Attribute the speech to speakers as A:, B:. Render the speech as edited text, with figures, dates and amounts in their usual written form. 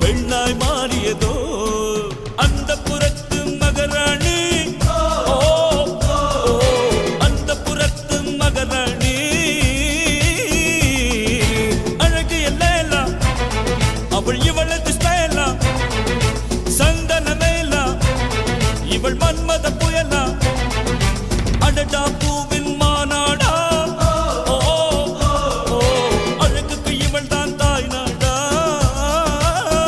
A: பெண்ணாய் மாறியதோ அந்த புறத்து மகராணி. அந்த புறத்து மகராணி அழகு எல்லேலா அவள் இவளது ஸ்டைலா சந்தன மேலா இவள் மன்மத புயலா அடடா